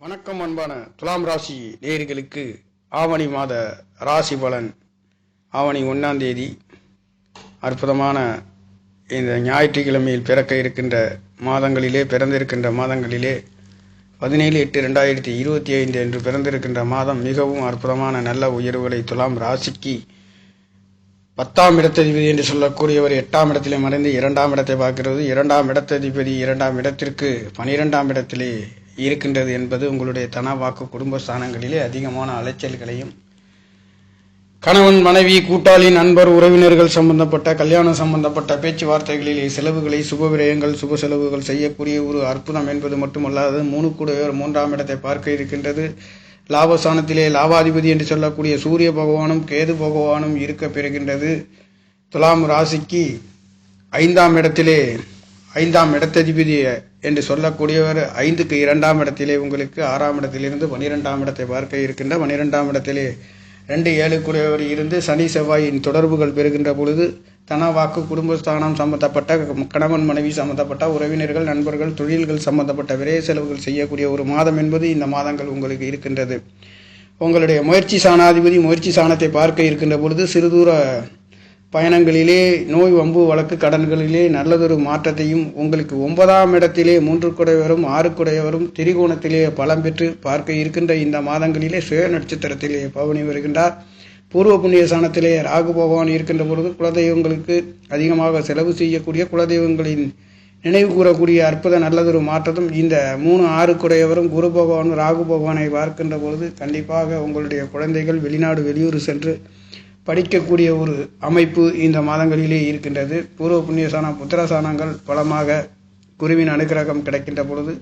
வணக்கம் அன்பான துலாம் ராசி நேயர்களுக்கு ஆவணி மாத ராசி பலன். ஆவணி 1ஆம் தேதி அற்புதமான இந்த ஞாயிற்றுக்கிழமையில் பிறந்திருக்கின்ற மாதங்களிலே 17/8/2025 என்று பிறந்திருக்கின்ற மாதம் மிகவும் அற்புதமான நல்ல உயர்வுகளை துலாம் ராசிக்கு 10ஆம் இடத்ததிபதி என்று சொல்லக்கூடியவர் 8ஆம் இடத்திலே மறைந்து 2ஆம் இடத்தை பார்க்கிறது. 2ஆம் இடத்ததிபதி 2ஆம் இடத்திற்கு 12ஆம் இடத்திலே இருக்கின்றது என்பது உங்களுடைய தன வாக்கு குடும்ப ஸ்தானங்களிலே அதிகமான அலைச்சல்களையும், கணவன் மனைவி கூட்டாளி நண்பர் உறவினர்கள் சம்பந்தப்பட்ட கல்யாணம் சம்பந்தப்பட்ட பேச்சுவார்த்தைகளிலே செலவுகளை சுப விரயங்கள் சுப செலவுகள் செய்யக்கூடிய ஒரு அற்புதம் என்பது மட்டுமல்லாது 3 கூடையோர் 3ஆம் இடத்தை பார்க்க இருக்கின்றது. லாபஸ்தானத்திலே லாபாதிபதி என்று சொல்லக்கூடிய சூரிய பகவானும் கேது பகவானும் இருக்க பெறுகின்றது. துலாம் ராசிக்கு 5ஆம் இடத்திலே 5ஆம் இடத்ததிபதி என்று சொல்லக்கூடியவர் 5க்கு 2ஆம் இடத்திலே உங்களுக்கு 6ஆம் இடத்திலிருந்து 12ஆம் இடத்தை பார்க்க இருக்கின்ற 12ஆம் இடத்திலே 2-7 கூடியவர் இருந்து சனி செவ்வாயின் தொடர்புகள் பெறுகின்ற பொழுது தன வாக்கு குடும்பஸ்தானம் சம்பந்தப்பட்ட கணவன் மனைவி சம்பந்தப்பட்ட உறவினர்கள் நண்பர்கள் தொழில்கள் சம்பந்தப்பட்ட விரைய செலவுகள் செய்யக்கூடிய ஒரு மாதம் என்பது இந்த மாதங்கள் உங்களுக்கு இருக்கின்றது. உங்களுடைய முயற்சி சாணாதிபதி முயற்சி சாணத்தை பார்க்க இருக்கின்ற பொழுது சிறுதூர பயணங்களிலே நோய் வம்பு வழக்கு கடன்களிலே நல்லதொரு மாற்றத்தையும் உங்களுக்கு 9ஆம் இடத்திலே 3 குடையவரும் 6 குடையவரும் திரிகோணத்திலே பலம் பெற்று பார்க்க இருக்கின்ற இந்த மாதங்களிலே சுய நட்சத்திரத்திலே பவனி வருகின்றார். பூர்வ புண்ணிய ஸ்தானத்திலே ராகு பகவான் இருக்கின்ற பொழுது குலதெய்வங்களுக்கு அதிகமாக செலவு செய்யக்கூடிய குலதெய்வங்களின் நினைவு கூறக்கூடிய அற்புத நல்லதொரு மாற்றத்தும் இந்த 3-6 குடையவரும் குரு பகவான் ராகு பகவானை பார்க்கின்ற பொழுது கண்டிப்பாக உங்களுடைய குழந்தைகள் வெளிநாடு வெளியூர் சென்று படிக்கக்கூடிய ஒரு அமைப்பு இந்த மாதங்களிலே இருக்கின்றது. பூர்வ புண்ணியசானம் புத்திரசானங்கள் பலமாக குருவின் அனுகிரகம் கிடைக்கின்ற பொழுது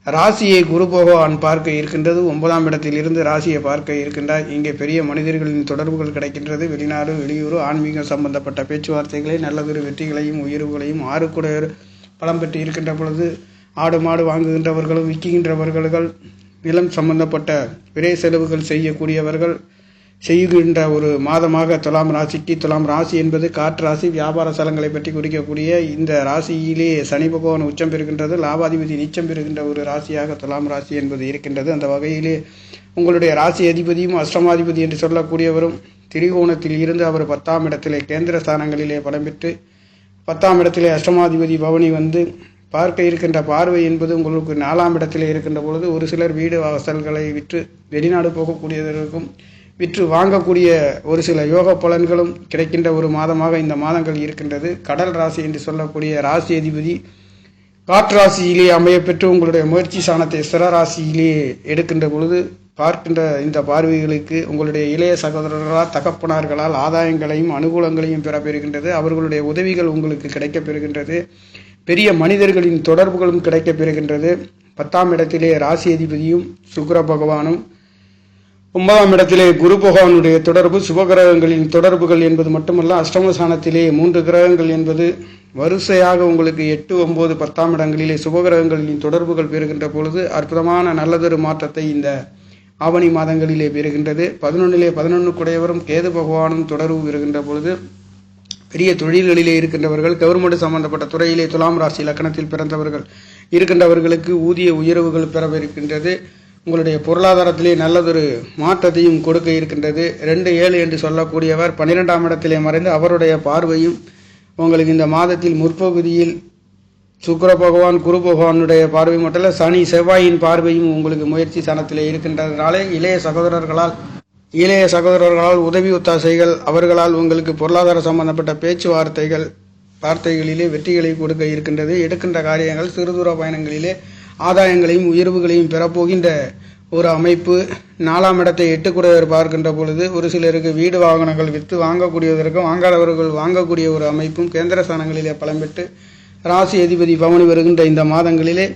ராசியை குரு பகவான் பார்க்க இருக்கின்றது. 9ஆம் இடத்தில் இருந்து ராசியை பார்க்க இருக்கின்றார். இங்கே பெரிய மனிதர்களின் தொடர்புகள் கிடைக்கின்றது. வெளிநாடு வெளியூர் ஆன்மீகம் சம்பந்தப்பட்ட பேச்சுவார்த்தைகளை நல்லதொரு வெற்றிகளையும் உயர்வுகளையும் 6 குடையர் பலம் பெற்று இருக்கின்ற பொழுது ஆடு மாடு வாங்குகின்றவர்களும் விற்கின்றவர்கள் நிலம் சம்பந்தப்பட்ட விரை செலவுகள் செய்யக்கூடியவர்கள் செய்கின்ற ஒரு மாதமாக துலாம் ராசிக்கு. துலாம் ராசி என்பது காற்று ராசி. வியாபார ஸ்தலங்களை பற்றி குறிக்கக்கூடிய இந்த ராசியிலே சனி பகவான் உச்சம் பெறுகின்றது. லாபாதிபதி நீச்சம் பெறுகின்ற ஒரு ராசியாக துலாம் ராசி என்பது இருக்கின்றது. அந்த வகையிலே உங்களுடைய ராசி அதிபதியும் அஷ்டமாதிபதி என்று சொல்லக்கூடியவரும் திரிகோணத்தில் இருந்து அவர் 10ஆம் இடத்திலே கேந்திர ஸ்தானங்களிலே பலம் பெற்று 10ஆம் இடத்திலே அஷ்டமாதிபதி பவனி வந்து பார்க்க இருக்கின்ற பார்வை என்பது உங்களுக்கு 4ஆம் இடத்திலே இருக்கின்ற பொழுது ஒரு சிலர் வீடு வாசல்களை விற்று வெளிநாடு போகக்கூடியதற்கும் விற்று வாங்கக்கூடிய ஒரு சில யோக பலன்களும் கிடைக்கின்ற ஒரு மாதமாக இந்த மாதங்கள் இருக்கின்றது. கடல் ராசி என்று சொல்லக்கூடிய ராசி அதிபதி காற்று ராசியிலே அமைய பெற்று உங்களுடைய முயற்சி சாணத்தை ஸ்திர ராசியிலே எடுக்கின்ற பொழுது பார்க்கின்ற இந்த பார்வைகளுக்கு உங்களுடைய இளைய சகோதரர்களால் தகப்பனார்களால் ஆதாயங்களையும் அனுகூலங்களையும் பெற பெறுகின்றது. அவர்களுடைய உதவிகள் உங்களுக்கு கிடைக்க பெறுகின்றது. பெரிய மனிதர்களின் தொடர்புகளும் கிடைக்க பெறுகின்றது. 10ஆம் இடத்திலே ராசி அதிபதியும் சுக்கிர பகவானும் 9ஆம் இடத்திலே குரு பகவானுடைய தொடர்பு சுபகிரகங்களின் தொடர்புகள் என்பது மட்டுமல்ல, அஷ்டமஸ்தானத்திலே 3 கிரகங்கள் என்பது வரிசையாக உங்களுக்கு 8, 9, 10ஆம் இடங்களிலே சுபகிரகங்களின் தொடர்புகள் பெறுகின்ற பொழுது அற்புதமான நல்லதொரு மாற்றத்தை இந்த ஆவணி மாதங்களிலே பெறுகின்றது. 11லே 11 குடையவரும் கேது பகவானும் தொடர்பு பெறுகின்ற பொழுது பெரிய தொழில்களிலே இருக்கின்றவர்கள் கவர்மெண்ட் சம்பந்தப்பட்ட துறையிலே துலாம் ராசி லக்கணத்தில் பிறந்தவர்கள் இருக்கின்றவர்களுக்கு ஊதிய உயர்வுகள் பெறவிருக்கின்றது. உங்களுடைய பொருளாதாரத்திலே நல்லதொரு மாற்றத்தையும் கொடுக்க இருக்கின்றது. 2-7 என்று சொல்லக்கூடியவர் 12ஆம் இடத்திலே மறைந்து அவருடைய பார்வையும் உங்களுக்கு இந்த மாதத்தில் முற்பகுதியில் சுக்கிர பகவான் குரு பகவானுடைய பார்வை மட்டும் இல்லை, சனி செவ்வாயின் பார்வையும் உங்களுக்கு முயற்சி ஸ்தானத்திலே இருக்கின்றதுனாலே இளைய சகோதரர்களால் உதவி ஒத்தாசைகள் அவர்களால் உங்களுக்கு பொருளாதார சம்பந்தப்பட்ட வார்த்தைகளிலே வெற்றிகளை கொடுக்க இருக்கின்றது. எடுக்கின்ற காரியங்கள் சிறுதூர பயணங்களிலே ஆதாயங்களையும் உயர்வுகளையும் பெறப்போகின்ற ஒரு அமைப்பு. 4ஆம் இடத்தை 8 குடையவர் பார்க்கின்ற பொழுது ஒரு சிலருக்கு வீடு வாகனங்கள் விற்று வாங்கக்கூடியதற்கும் வாங்காதவர்கள் வாங்கக்கூடிய ஒரு அமைப்பும் கேந்திர ஸ்தானங்களிலே பலம் பெற்று ராசி அதிபதி பவனி வருகின்ற இந்த மாதங்களிலே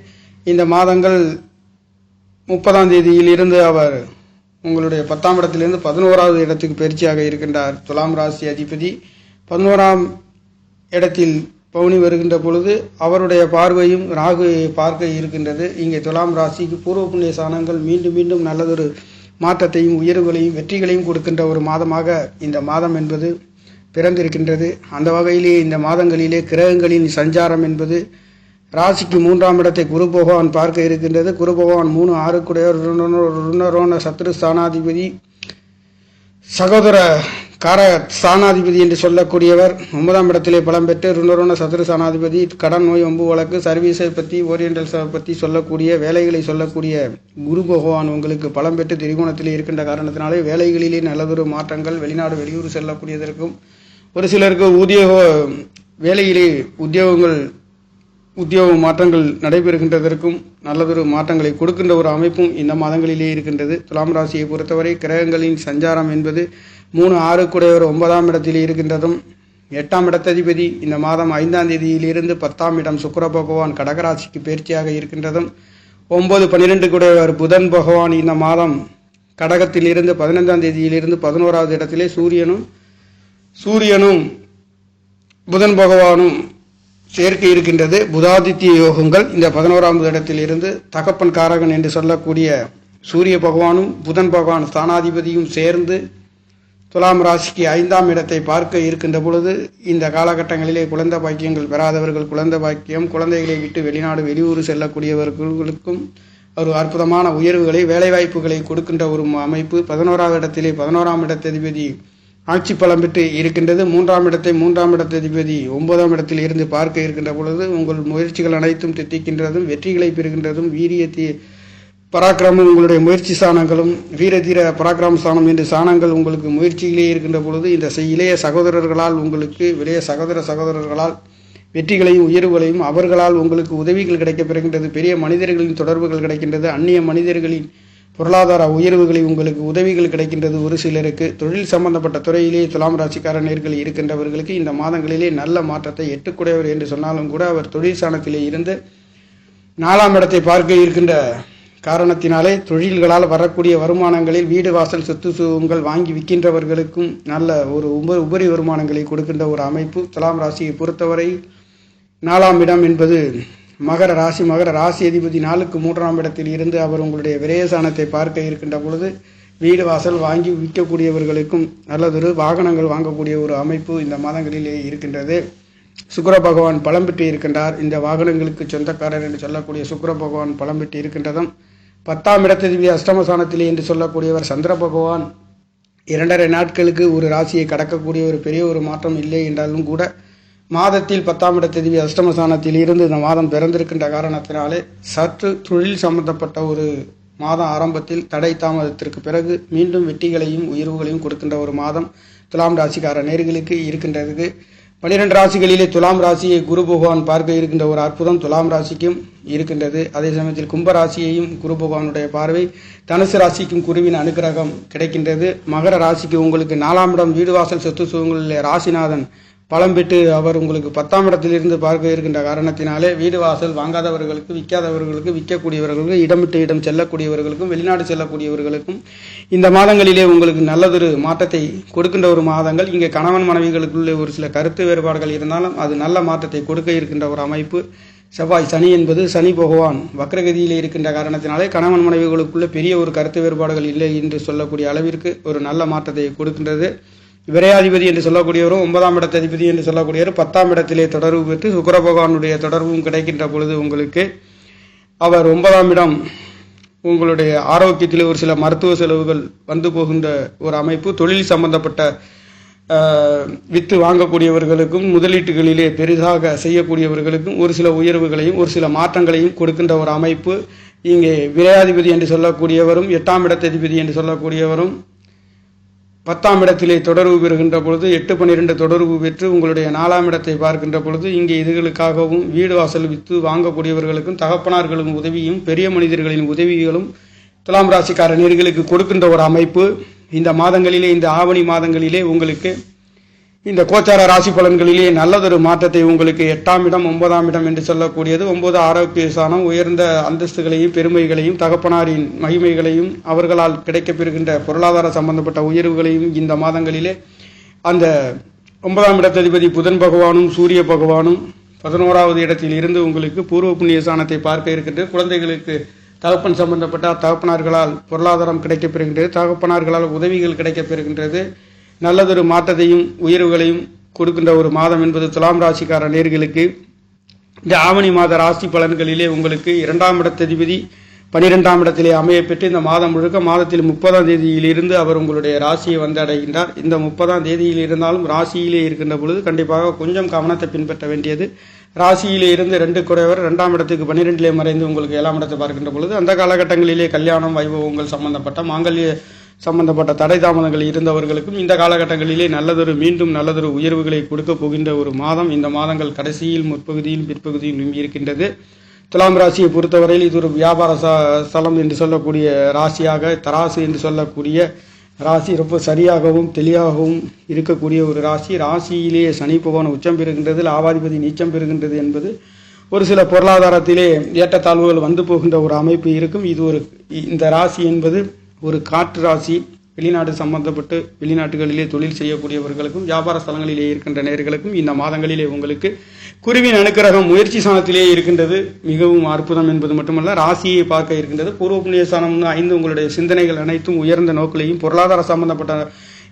இந்த மாதங்கள் 30ஆம் தேதியில் இருந்து அவர் உங்களுடைய 10ஆம் இடத்திலிருந்து 11ஆவது இடத்துக்கு பயிற்சியாக இருக்கின்றார். துலாம் ராசி அதிபதி 11ஆம் இடத்தில் பவுனி வருகின்ற பொழுது அவருடைய பார்வையும் ராகுவை பார்க்க இருக்கின்றது. இங்கே துலாம் ராசிக்கு பூர்வ புண்ணிய ஸ்தானங்கள் மீண்டும் மீண்டும் நல்லதொரு மாற்றத்தையும் உயர்வுகளையும் வெற்றிகளையும் கொடுக்கின்ற ஒரு மாதமாக இந்த மாதம் என்பது பிறந்திருக்கின்றது. அந்த வகையிலே இந்த மாதங்களிலே கிரகங்களின் சஞ்சாரம் என்பது ராசிக்கு 3ஆம் இடத்தை குரு பகவான் பார்க்க இருக்கின்றது. குரு பகவான் 3, 6 ருணரோண சத்ரு ஸ்தானாதிபதி, சகோதர கார ஸ்தானாதிபதி என்று சொல்லக்கூடியவர். 9ஆம் இடத்திலே பலம் பெற்று ருணரோண சத்ரு ஸ்தானாதிபதி கடன், நோய், வம்பு வழக்கு, சர்வீஸை பற்றி, ஓரியன்டல்ஸை பற்றி சொல்லக்கூடிய, வேலைகளை சொல்லக்கூடிய குரு பகவான் உங்களுக்கு பலம் பெற்று திரிகோணத்திலே இருக்கின்ற காரணத்தினாலே வேலைகளிலே நல்லதொரு மாற்றங்கள், வெளிநாடு வெளியூர் செல்லக்கூடியதற்கும், ஒரு சிலருக்கு வேலையிலே உத்தியோக மாற்றங்கள் நடைபெறுகின்றதற்கும் நல்லதொரு மாற்றங்களை கொடுக்கின்ற ஒரு அமைப்பும் இந்த மாதங்களிலே இருக்கின்றது. துலாம் ராசியை பொறுத்தவரை கிரகங்களின் சஞ்சாரம் என்பது 3, 6 9ஆம் இடத்திலே இருக்கின்றதும், 8ஆம் இடத்ததிபதி இந்த மாதம் 5ஆம் தேதியிலிருந்து 10ஆம் இடம் சுக்கிர பகவான் கடகராசிக்கு பயிற்சியாக இருக்கின்றதும், 9, 12 புதன் பகவான் இந்த மாதம் கடகத்திலிருந்து 15ஆம் தேதியிலிருந்து 11ஆவது இடத்திலே சூரியனும் புதன் பகவானும் சேர்க்கை இருக்கின்றது. புதாதித்ய யோகங்கள் இந்த 11ஆவது இடத்தில் இருந்து தகப்பன் காரகன் என்று சொல்லக்கூடிய சூரிய பகவானும் புதன் பகவான் ஸ்தானாதிபதியும் சேர்ந்து துலாம் ராசிக்கு 5ஆம் இடத்தை பார்க்க இருக்கின்ற பொழுது இந்த காலகட்டங்களிலே குழந்தை பாக்கியங்கள் பெறாதவர்கள் குழந்தை பாக்கியம், குழந்தைகளை விட்டு வெளிநாடு வெளியூர் செல்லக்கூடியவர்களுக்கும் ஒரு அற்புதமான உயர்வுகளை, வேலைவாய்ப்புகளை கொடுக்கின்ற ஒரு அமைப்பு. 11ஆவது இடத்திலே 11ஆம் இடத்ததிபதி ஆட்சி பலம் பெற்று இருக்கின்றது. 3ஆம் இடத்ததிபதி 9ஆம் இடத்தில் இருந்து பார்க்க இருக்கின்ற பொழுது உங்கள் முயற்சிகள் அனைத்தும் தித்திக்கின்றதும், வெற்றிகளை பெறுகின்றதும், வீரியத்தை பராக்கிரமம் உங்களுடைய முயற்சி ஸ்தானங்களும், வீரதீர பராக்கிரம ஸ்தானம் என்று ஸ்தானங்கள் உங்களுக்கு முயற்சியிலே இருக்கின்ற பொழுது இந்த இளைய சகோதரர்களால் வெற்றிகளையும் உயர்வுகளையும், அவர்களால் உங்களுக்கு உதவிகள் கிடைக்கப்பெறுகின்றது. பெரிய மனிதர்களின் தொடர்புகள் கிடைக்கின்றது. அந்நிய மனிதர்களின் பொருளாதார உயர்வுகளை உங்களுக்கு உதவிகள் கிடைக்கின்றது. ஒரு சிலருக்கு தொழில் சம்பந்தப்பட்ட துறையிலே துலாம் ராசிக்கார நேர்கள் இருக்கின்றவர்களுக்கு இந்த மாதங்களிலே நல்ல மாற்றத்தை, 8 என்று சொன்னாலும் கூட அவர் தொழில் ஸ்தானத்திலே இருந்து 4ஆம் இடத்தை பார்க்க இருக்கின்ற காரணத்தினாலே தொழில்களால் வரக்கூடிய வருமானங்களில் வீடு, வாசல், சொத்து சுகங்கள் வாங்கி விற்கின்றவர்களுக்கும் நல்ல ஒரு உபரி வருமானங்களை கொடுக்கின்ற ஒரு அமைப்பு. துலாம் ராசியை பொறுத்தவரை 4ஆம் இடம் என்பது மகர ராசி அதிபதி 4க்கு 3ஆம் இடத்தில் இருந்து அவர் உங்களுடைய விரயஸ்தானத்தை பார்க்க இருக்கின்ற பொழுது வீடு, வாசல் வாங்கி விற்கக்கூடியவர்களுக்கும் நல்லதொரு வாகனங்கள் வாங்கக்கூடிய ஒரு அமைப்பு இந்த மாதங்களிலே இருக்கின்றது. சுக்கிர பகவான் பலம் பெற்று இருக்கின்றார். இந்த வாகனங்களுக்கு சொந்தக்காரர் என்று சொல்லக்கூடிய சுக்கிர பகவான் பலம் பெற்று இருக்கின்றதும், 10ஆம் இடத்ததிபதி அஷ்டமஸ்தானத்திலே என்று சொல்லக்கூடியவர் சந்திர பகவான் 2.5 நாட்களுக்கு ஒரு ராசியை கடக்கக்கூடிய ஒரு பெரிய ஒரு மாற்றம் இல்லை என்றாலும் கூட மாதத்தில் 10ஆம் இடத்ததிபதி அஷ்டமஸ்தானத்தில் இருந்து இந்த மாதம் பிறந்திருக்கின்ற காரணத்தினாலே சற்று தொழில் சம்பந்தப்பட்ட ஒரு மாதம் ஆரம்பத்தில் தடை தாமதத்திற்கு பிறகு மீண்டும் வெற்றிகளையும் உயர்வுகளையும் கொடுக்கின்ற ஒரு மாதம் துலாம் ராசிக்கார நேர்களுக்கு இருக்கின்றது. 12 ராசிகளிலே துலாம் ராசியை குரு பகவான் பார்க்க இருக்கின்ற ஒரு அற்புதம் துலாம் ராசிக்கும் இருக்கின்றது. அதே சமயத்தில் கும்ப ராசியையும் குரு பகவானுடைய பார்வை, தனுசு ராசிக்கும் குருவின் அனுகிரகம் கிடைக்கின்றது. மகர ராசிக்கு உங்களுக்கு 4ஆம் இடம் வீடு, வாசல், சொத்து சுகங்களிலே ராசிநாதன் பலம் பெற்று அவர் உங்களுக்கு 10ஆம் இடத்திலிருந்து பார்க்க இருக்கின்ற காரணத்தினாலே வீடு, வாசல் வாங்காதவர்களுக்கு, விற்காதவர்களுக்கு, விற்கக்கூடியவர்களுக்கு, இடம் விட்டு இடம் செல்லக்கூடியவர்களுக்கும், வெளிநாடு செல்லக்கூடியவர்களுக்கும் இந்த மாதங்களிலே உங்களுக்கு நல்லதொரு மாற்றத்தை கொடுக்கின்ற ஒரு மாதங்கள். இங்கே கணவன் மனைவிகளுக்குள்ளே ஒரு சில கருத்து வேறுபாடுகள் இருந்தாலும் அது நல்ல மாற்றத்தை கொடுக்க இருக்கின்ற ஒரு அமைப்பு. செவ்வாய் சனி என்பது சனி பகவான் வக்ரகதியிலே இருக்கின்ற காரணத்தினாலே கணவன் மனைவிகளுக்குள்ள பெரிய ஒரு கருத்து வேறுபாடுகள் இல்லை என்று சொல்லக்கூடிய அளவிற்கு ஒரு நல்ல மாற்றத்தை கொடுக்கின்றது. விரையாதிபதி என்று சொல்லக்கூடியவரும் 9ஆம் இடத்ததிபதி என்று சொல்லக்கூடியவர் 10ஆம் இடத்திலே தொடர்பு பெற்று சுக்கிர பகவானுடைய தொடர்பும் கிடைக்கின்ற பொழுது உங்களுக்கு அவர் 9ஆம் இடம் உங்களுடைய ஆரோக்கியத்திலே ஒரு சில மருத்துவ செலவுகள் வந்து போகின்ற ஒரு அமைப்பு. தொழில் சம்பந்தப்பட்ட வித்து வாங்கக்கூடியவர்களுக்கும், முதலீட்டுகளிலே பெரிதாக செய்யக்கூடியவர்களுக்கும் ஒரு சில உயர்வுகளையும் ஒரு சில மாற்றங்களையும் கொடுக்கின்ற ஒரு அமைப்பு. இங்கே விரையாதிபதி என்று சொல்லக்கூடியவரும் 8ஆம் இடத்ததிபதி என்று சொல்லக்கூடியவரும் 10ஆம் இடத்திலே தொடர்பு பெறுகின்ற பொழுது 8, 12 தொடர்பு பெற்று உங்களுடைய 4ஆம் இடத்தை பார்க்கின்ற பொழுது இங்கே இதுகளுக்காகவும் வீடு, வாசல் வித்து வாங்கக்கூடியவர்களுக்கும் தகப்பனார்களும் உதவியும் பெரிய மனிதர்களின் உதவிகளும் துலாம் ராசிக்கார நேர்களுக்கு கொடுக்கின்ற ஒரு அமைப்பு. இந்த மாதங்களிலே, இந்த ஆவணி மாதங்களிலே உங்களுக்கு இந்த கோச்சார ராசி பலன்களிலே நல்லதொரு மாற்றத்தை உங்களுக்கு 8ஆம் இடம் 9ஆம் இடம் என்று சொல்லக்கூடியது 9 ஆரோக்கிய ஸ்தானம், உயர்ந்த அந்தஸ்துகளையும் பெருமைகளையும் தகப்பனாரின் மகிமைகளையும் அவர்களால் கிடைக்கப்பெறுகின்ற பொருளாதார சம்பந்தப்பட்ட உயர்வுகளையும் இந்த மாதங்களிலே அந்த 9ஆம் இடத்ததிபதி புதன் பகவானும் சூரிய பகவானும் 11ஆவது இடத்தில் இருந்து உங்களுக்கு பூர்வ புண்ணிய ஸ்தானத்தை பார்க்க இருக்கின்றது. குழந்தைகளுக்கு தகப்பன் சம்பந்தப்பட்ட தகப்பனார்களால் பொருளாதாரம் கிடைக்கப்பெறுகின்றது, தகப்பனார்களால் உதவிகள் கிடைக்கப்பெறுகின்றது. நல்லதொரு மாற்றத்தையும் உயர்வுகளையும் கொடுக்கின்ற ஒரு மாதம் என்பது துலாம் ராசிக்கார நேர்களுக்கு இந்த ஆவணி மாத ராசி பலன்களிலே உங்களுக்கு 2ஆம் இடத்ததிபதி 12ஆம் இடத்திலே அமைய பெற்று இந்த மாதம் முழுக்க மாதத்தில் 30ஆம் தேதியிலிருந்து அவர் உங்களுடைய ராசியை வந்து அடைகின்றார். இந்த 30ஆம் தேதியில் இருந்தாலும் ராசியிலே இருக்கின்ற பொழுது கண்டிப்பாக கொஞ்சம் கவனத்தை பின்பற்ற வேண்டியது. ராசியிலே இருந்து 2 குறைவர் 2ஆம் இடத்துக்கு 12லே மறைந்து உங்களுக்கு 7ஆம் இடத்தை பார்க்கின்ற பொழுது அந்த காலகட்டங்களிலே கல்யாணம் வைபவங்கள் சம்பந்தப்பட்ட மாங்கல்ய சம்பந்தப்பட்ட தடை தாமதங்கள் இருந்தவர்களுக்கும் இந்த காலகட்டங்களிலே மீண்டும் நல்லதொரு உயர்வுகளை கொடுக்க போகின்ற ஒரு மாதம். இந்த மாதங்கள் கடைசியில் முற்பகுதியில் பிற்பகுதியிலும் இருக்கின்றது. துலாம் ராசியை பொறுத்தவரையில் இது ஒரு வியாபார ஸ்தலம் என்று சொல்லக்கூடிய ராசியாக, தராசு என்று சொல்லக்கூடிய ராசி ரொம்ப சரியாகவும் தெளிவாகவும் இருக்கக்கூடிய ஒரு ராசி. ராசியிலேயே சனி பகவான் உச்சம் பெறுகின்றது, லாபாதிபதி நீச்சம் பெறுகின்றது என்பது ஒரு சில பொருளாதாரத்திலே ஏற்றத்தாழ்வுகள் வந்து போகின்ற ஒரு அமைப்பு இருக்கும். இந்த ராசி என்பது ஒரு காற்று ராசி. வெளிநாடு சம்பந்தப்பட்டு வெளிநாட்டுகளிலே தொழில் செய்யக்கூடியவர்களுக்கும் வியாபார ஸ்தலங்களிலே இருக்கின்ற நேர்களுக்கும் இந்த மாதங்களிலே உங்களுக்கு குருவின் அனுக்கிரகம் முயற்சி ஸ்தானத்திலே இருக்கின்றது. மிகவும் அற்புதம் என்பது மட்டுமல்ல, ராசியை பார்க்க இருக்கின்றது. பூர்வ புண்ணிய ஸ்தானம் 5 உங்களுடைய சிந்தனைகள் அனைத்தும் உயர்ந்த நோக்கிலையும் பொருளாதார சம்பந்தப்பட்ட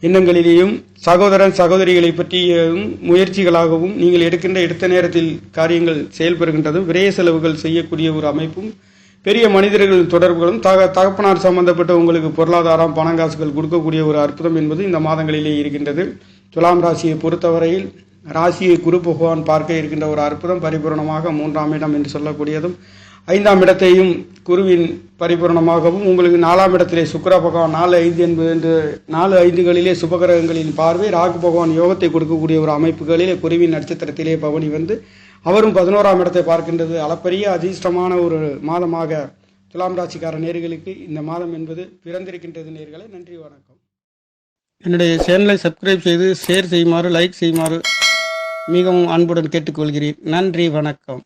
எண்ணங்களிலேயும் சகோதரன் சகோதரிகளை பற்றியும் முயற்சிகளாகவும் நீங்கள் எடுத்த நேரத்தில் காரியங்கள் செயல்பெறுகின்றதும் விரய செலவுகள் செய்யக்கூடிய ஒரு அமைப்பும் பெரிய மனிதர்கள் தொடர்புகளும் தகப்பனார் சம்பந்தப்பட்ட உங்களுக்கு பொருளாதாரம் பணங்காசுகள் கொடுக்கக்கூடிய ஒரு அற்புதம் என்பது இந்த மாதங்களிலே இருக்கின்றது. துலாம் ராசியை பொறுத்தவரையில் ராசியை குரு பகவான் பார்க்க இருக்கின்ற ஒரு அற்புதம் பரிபூர்ணமாக 3ஆம் இடம் என்று சொல்லக்கூடியதும் 5ஆம் இடத்தையும் குருவின் பரிபூர்ணமாகவும் உங்களுக்கு 4ஆம் இடத்திலே சுக்கிர பகவான் 4-5 என்பது என்று 4-5களிலே சுபகிரகங்களின் பார்வை ராகு பகவான் யோகத்தை கொடுக்கக்கூடிய ஒரு அமைப்புகளிலே குருவின் நட்சத்திரத்திலே பவனி வந்து அவரும் 11ஆம் இடத்தை பார்க்கின்றது. அளப்பரிய அதிர்ஷ்டமான ஒரு மாதமாக துலாம் ராசிக்கார நேர்களுக்கு இந்த மாதம் என்பது பிறந்திருக்கின்றது. நேர்களை நன்றி, வணக்கம். என்னுடைய சேனலை சப்ஸ்கிரைப் செய்து ஷேர் செய்யுமாறு லைக் செய்யுமாறு மிகவும் அன்புடன் கேட்டுக்கொள்கிறேன். நன்றி, வணக்கம்.